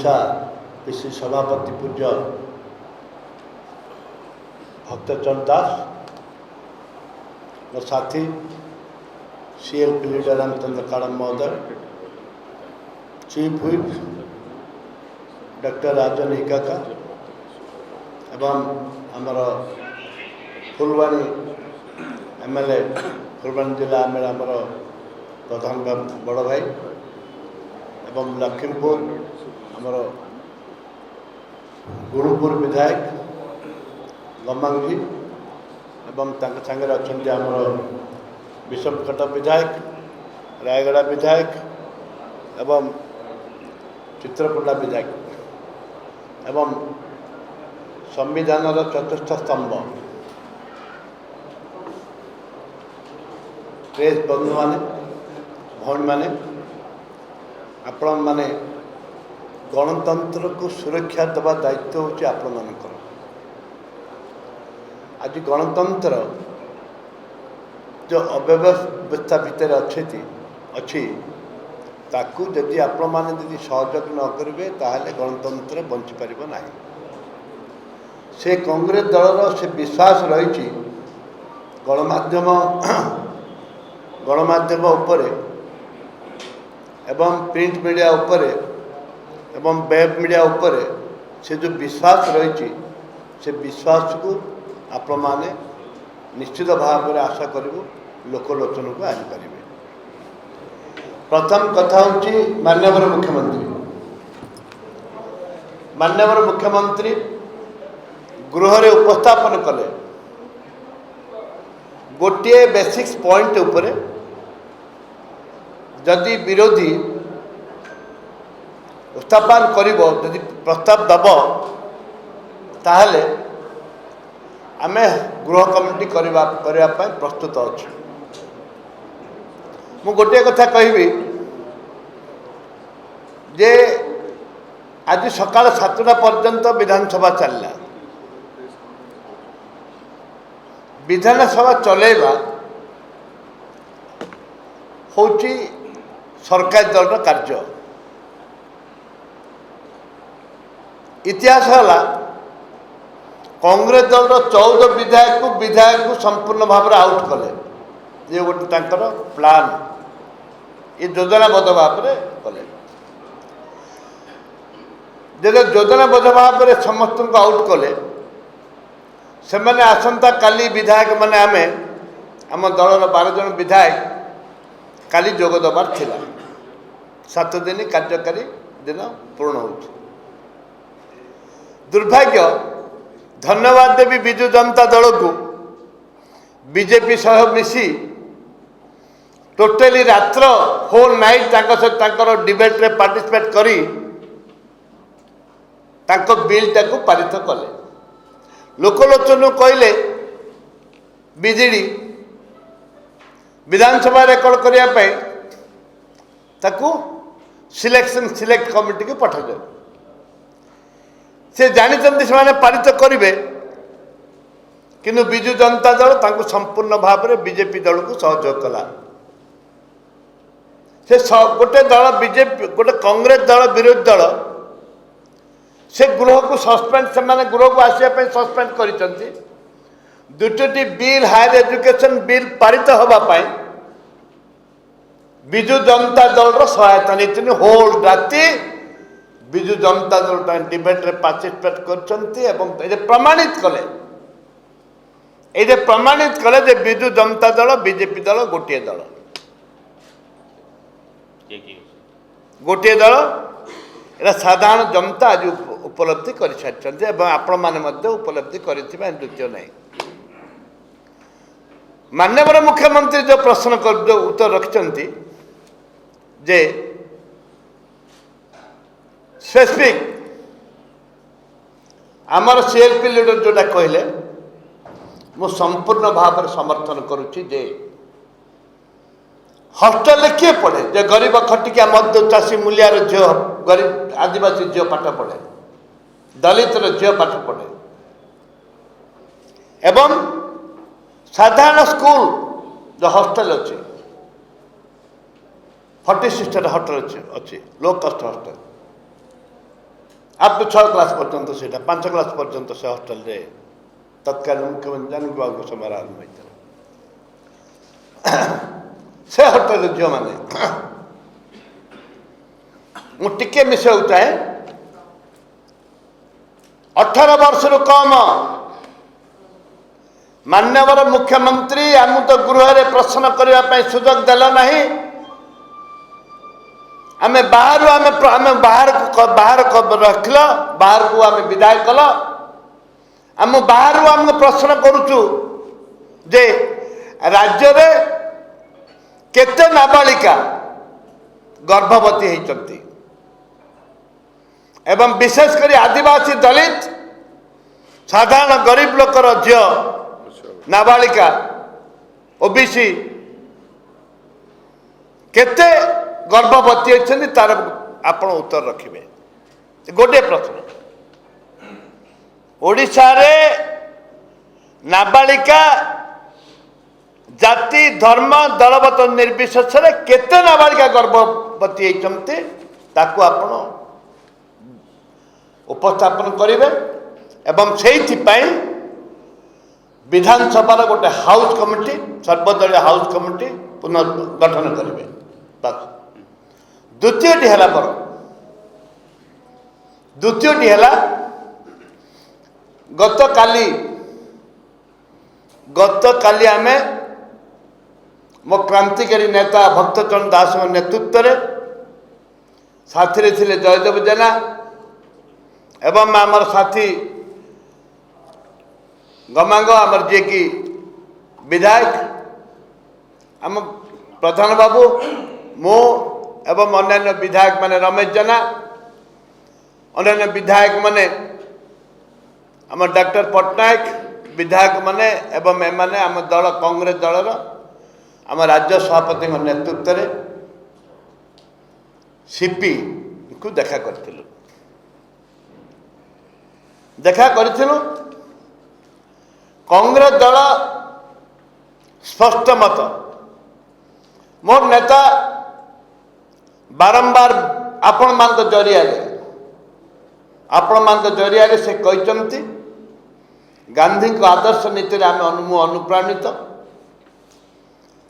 Odisha PC सभापति पूज्य भक्तचंद दास और साथी सीएलपी लीडर रामचंद्र काड़म महोदय, चीफ व्हिप डॉक्टर राजन इकाका एवं आमर फुलवाणी एमएलए फुलवाणी जिला आमर प्रधान बड़ भाई एवं लखीमपुर आमर गुरुपुर विधायक गमांगी एवं सांगे अच्छा आमर विषमकट विधायक रायगड़ा विधायक एवं चित्रकूटा विधायक एवं संविधान चतुर्थ स्तंभ प्रेस बंधु माने भौणी माने आपण माने गणतंत्र को सुरक्षा देवा दायित्व होची आपण मानकर। आज गणतंत्र जो अव्यवस्था भितर अच्छी ताकू जदि आपण माने यदि सहयोग न करेंगे ताहले गणतंत्र बंची पारिबो नाही। से कांग्रेस दलर से विश्वास रही गणमाध्यम उपरे एवं प्रिंट मीडिया उपरे एवं वेब मीडिया उपरे से जो विश्वास रही से विश्वास को आपण माने निश्चित भाव में आशा करूँ लोकलोचन को आनीपर। प्रथम कथा हूँ माननीय मुख्यमंत्री गृह रे उपस्थापन कले गोटे बेसिक्स पॉइंट उपरे जदि विरोधी उपस्थापन करिवो जदि प्रस्ताव दब ताहले आमे गृह कमिटी करने प्रस्तुत अच्छे। मु गोटे कथा कहबी जे आज सकाल 7टा पर्यंत विधानसभा चलला। विधानसभा चलेबा होची सरकार दल कार्य। इतिहास है कांग्रेस दल 14 विधायक को संपूर्ण भाव आउट कले। ये गोटे प्लान ये योजनाबद्ध भाव में कले। जब योजनाबद्ध भाव में समस्त को आउट कले से मैंने आसंता काली विधायक माने आमे आम दलर 12 जन विधायक काली जोग दबार थिला। 7 दिन कार्यकारी दिन पूर्ण हो। दुर्भाग्य धन्यवाद देवी विजु जनता दल को बीजेपी सह मिसी टोटली रात्र होल नाइट सहित डिबेट रे पार्टिसिपेट करी बिल टाको पारित कले। लोकलोचन कहले बिजेडी विधानसभा रेकर्ड करने ताकू सिलेक्ट कमिटी को पठा जाए। से जानते से पारित करेंगे किंतु विजु जनता दल तांको संपूर्ण भाव में बीजेपी दल को सहयोग कला। से गोटे दल बीजेपी गोटे कांग्रेस दल विरोधी दल से गृह को सस्पेंड से गृह को आसपा सस्पेंड कर दुटी बिल हायर एजुकेशन बिल पारित होगापाई विजु जनता दल सहायता नहीं। होल राति विजु जनता दल डिबेट रे पार्टिसिपेट कर प्रमाणित कले जे विजु जनता दल बीजेपी दल गोटे दल एरा साधारण जनता आज उपलब्धि कर सारी आपण मैंने उपलब्धि कर द्वितीय नहीं। माननीय मुख्यमंत्री जो प्रश्न जो उत्तर रखिंट जे स्पेसिफिक आमर सीएलपी लीडर जोटा कहले मु संपूर्ण भाव में समर्थन करुच्ची जे हॉस्टेल किए पढ़े जे गरीब खटिकिया मध्य चाषी मूलियार झील गरीब आदिवासी झील पाठ पढ़े दलित झील पाठ पढ़े एवं साधारण स्कूल जो हॉस्टेल अच्छे 46 हॉस्टेल अच्छे लो कस्ट हॉस्टेल अप टू 6 क्लास पर्यंत से 5 क्लास पर्यंत से हॉस्टल रे तत्कालीन मुख्यमंत्री जानकी बाबू समय आरंभ होता से हॉस्टल झील मैंने मुझे मिसाऊ चाहे 18 वर्ष रु कम मान्यवर मुख्यमंत्री आम तो गृह रे प्रश्न करने सुजोग देल ना आम बाहर बाहर रखल बाहर को आम विदाय कल आम बाहर आम प्रश्न करुचु जे राज्य रे केते नाबालिका गर्भवती होती एवं विशेषकर आदिवासी दलित साधारण गरीब लोकर झील नाबालिका ओबीसी केते गर्भवती होती तार आपण उत्तर रखिए गोटे प्रश्न ओडिशा रे नाबालिका जाति धर्म दलगत निर्विशेष केते नाबालिका गर्भवती होती ताकू आपण उपस्थापन करेंगे एवं से विधानसभा गोटे हाउस कमिटी सर्वदलीय हाउस कमिटी पुनर्गठन करेंगे बस द्वितीयटी है पर द्वितीयटी है गत काली आम मो क्रांतिकारी नेता भक्तचरण दास नेतृत्व में साथी थे जयदेव जेना एवं आमर साथी गमांग आमर जे कि विधायक आम प्रधान बाबू मो एवं अन्य विधायक माने रमेश जेना अन्य विधायक माने आम डॉक्टर पट्टनायक विधायक माने एवं एमाने आम दल कांग्रेस दलर आम राज्य सभापति नेतृत्व में सीपी को देखा करथिलु कांग्रेस दल स्पष्ट मत मोर नेता बारंबार आपण मान जरिया से कहते गांधी को आदर्श नीति आम अनुप्राणित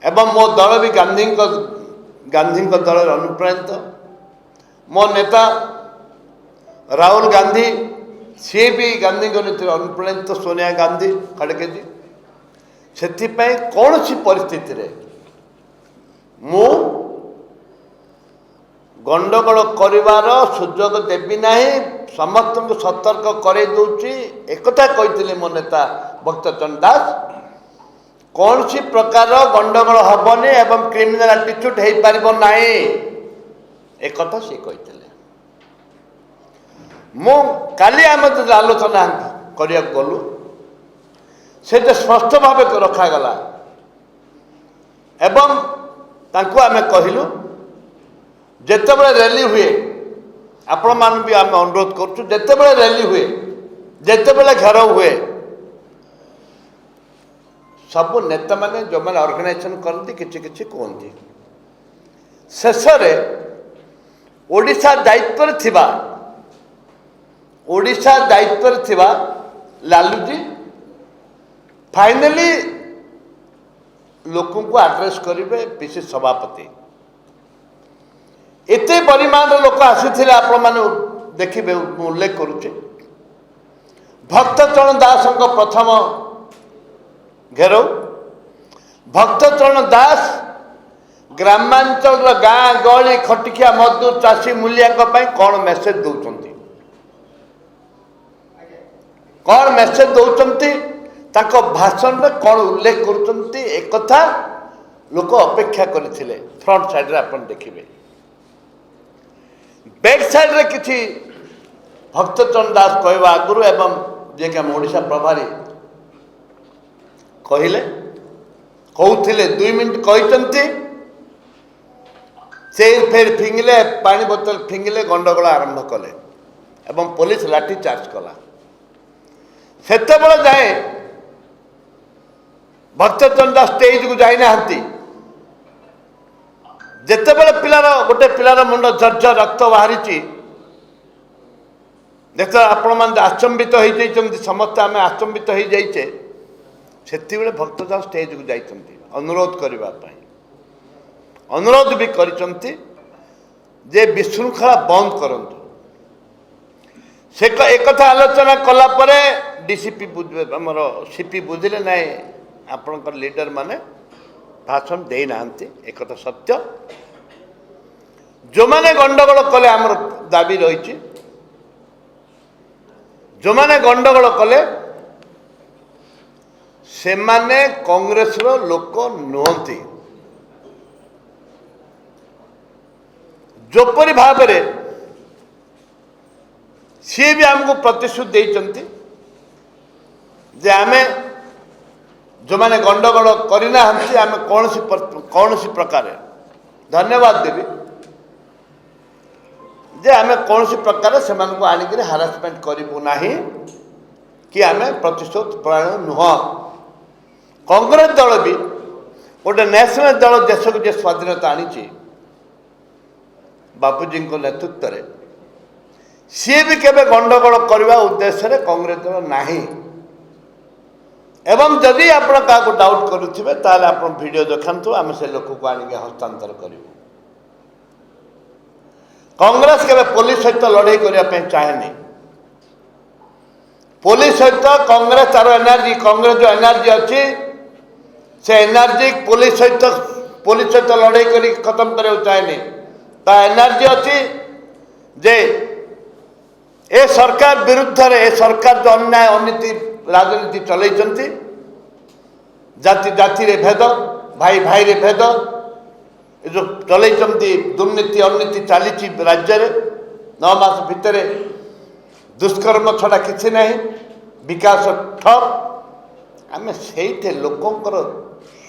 एवं मो दल भी गांधी दल अनुप्राणित मो नेता राहुल गांधी सी भी गांधी नीति अनुप्राणित सोनिया गांधी खड़गे जी से कौन सी परिस्थिति रे मु गंडगोल करिवार सुजोग देवी नहीं समस्त को सतर्क करे दूची एकथा कहते मो नेता भक्तचरण दास कौन सी प्रकार गंडगोल हेनी एवं क्रिमिनाल आटिट्यूड हो पार ना एक सी कहते मु काली आम जो आलोचना करिया गलु से स्पष्ट भाव रखागला एवं तांको आमे कहलु जेतेबेले रैली हुए आपण मान भी आम अनुरोध करूँ जेतेबेले रैली हुए जेतेबेले घेराव हुए सबू नेता माने जो मैंने ऑर्गेनाइजेशन करती किछि किछि कहती शेष ओडिशा दायित्व थिबा ओडिशा दायित्व थिबा लालूजी फाइनली लोकों को आड्रेस करेंगे पीसी सभापति एते परिमाण लोक आसी आपण मैंने देखिए उल्लेख करुचे भक्तचरण दास प्रथम घेराव भक्तचरण दास ग्रामांचल गाँ गली खटिकिया मजदूर चाषी मूलिया कौन मेसेज दौरान कौन मेसेज दौरान भाषण में कौन उल्लेख कर एक लोक अपेक्षा करते फ्रंट साइड रे अपन देखिए बैक साइड रे किछि भक्तचरण दास कहवा आगुरु एवं जे कि ओडिशा प्रभारी कहले कहते 2 मिनट कहते से फेर फिंगिले पानी बोतल फिंगिले गंडगोल आरंभ कले एवं पुलिस लाठी चार्ज कला सेते बेले जाए भक्तचरण दास स्टेज को जाई नाहंती जेते बेले पिलार गोटे पिलार मुंड झरझर रक्त बाहरी देख आपण मैंने आचंबित हो जाइए समस्ते आम आचंबित हो जाइए से भक्तदास स्टेज को जाइए अनुरोध करने अनुरोध भी करिसंती जे विशृंखला बंद करंतु से एक आलोचना कला परे डीसीपी आमर सीपी बुझिले ना आपणकर लीडर माने भाषण दे नांती एक सत्य जो माने गंडगोल कले आमर दाबी रही जो माने गंडगोल कले से माने कांग्रेस रो लोक नुहंती जोपरी भाव में सी भी आमको प्रतिश्रुति देते जे आम जो मैंने गंडगोल करना आम कौन सी प्रकार धन्यवाद देवी जे आम कौन सी प्रकार से आणिक हारासमेंट करूँ ना कि आम प्रतिशोध परायण नुह कांग्रेस दल भी गोटे नेशनल दल देश को जो स्वाधीनता आनी बापूजी नेतृत्व में सी भी केवे गंडगोल करने उद्देश्य कांग्रेस दल ना एवं जदि आप डाउट करुवे ताले आप वीडियो देखु आम से लोक को आणिक हस्तांतर करूँ कांग्रेस केवे पुलिस सहित लड़ाई करने चाहेनी पुलिस सहित कांग्रेस तार एनर्जी कांग्रेस जो एनर्जी अच्छी से एनर्जी पुलिस सहित लड़ाई कर खत्म करने चाहेनी ता एनर्जी अच्छी जे ए सरकार विरुद्ध रे ए सरकार जो अन्याय अनीति राजनीति चलती जाति जाति रे भेद भाई भाई रे भेद जो चलती दुर्नीति अनीति चली राज्य रे 9 मास भितर दुष्कर्म छड़ा किसी ना विकास ठप आम से लोकंकर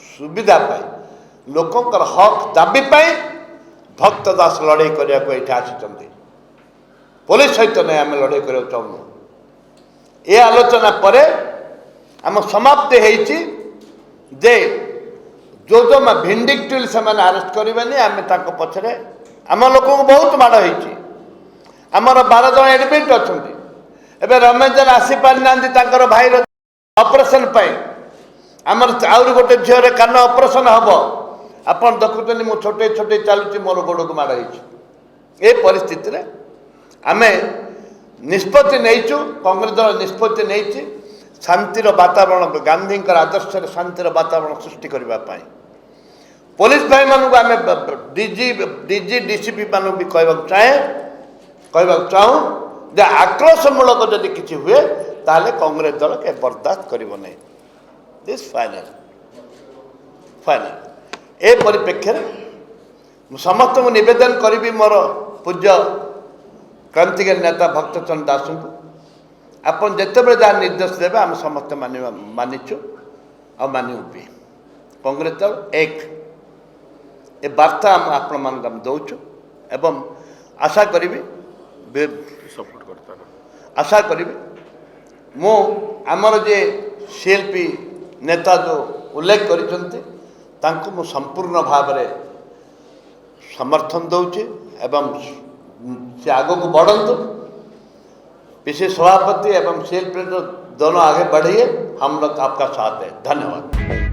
सुविधा पाई लोकंकर हक दाबी पाई भक्तदास लड़ाई करने को ये आसी पुलिस सहित नहीं आम लड़ाई कर चाहूँ ये आलोचना पर आम समाप्ति होती जे जो जो भिंडिक्टिव से आरेस्ट करेंगे आम पछरे आम लोक बहुत माड़ होती आमर 12 जन एडमिट अच्छा एवं रमेश जन आसीपारी ना भाई ऑपरेशन आमर आउरी गोटे झील कान ऑपरेशन हम आप देखुं मु छोटे छोटे चलुची मोर गोड़ को माड़ हो परिस्थिति रे आम निष्पत्ति नहीं कांग्रेस दल निष्पत्ति नहीं शांतिर वातावरण गांधी आदर्श शांतिर वातावरण सृष्टि करने पुलिस भाई मानू आम डीजी डीसीपी मानू भी कहवा चाहूँ जे आक्रोशमूलक जदि किसी हुए ताले कांग्रेस दल के बर्दाश्त कर दिस फाइनल ए परिप्रेक्षी समस्त निवेदन करी मोर पूज्य क्रांतिकारी नेता भक्तचंद दास को आपन जिते जहाँ निर्देश देवे आम समस्त मानिचु आ मानू भी कांग्रेस दल एक ए वार्ता आपण मान दौचु एवं आशा करी सपोर्ट करता आशा करी मु आमर जे शिल्पी नेता जो उल्लेख कर संपूर्ण भाव में समर्थन दौची एवं से आग को बढ़ंतु पीसी सभापति एवं शिल्पी दोनों आगे बढ़िए हम लोग आपका साथ है धन्यवाद।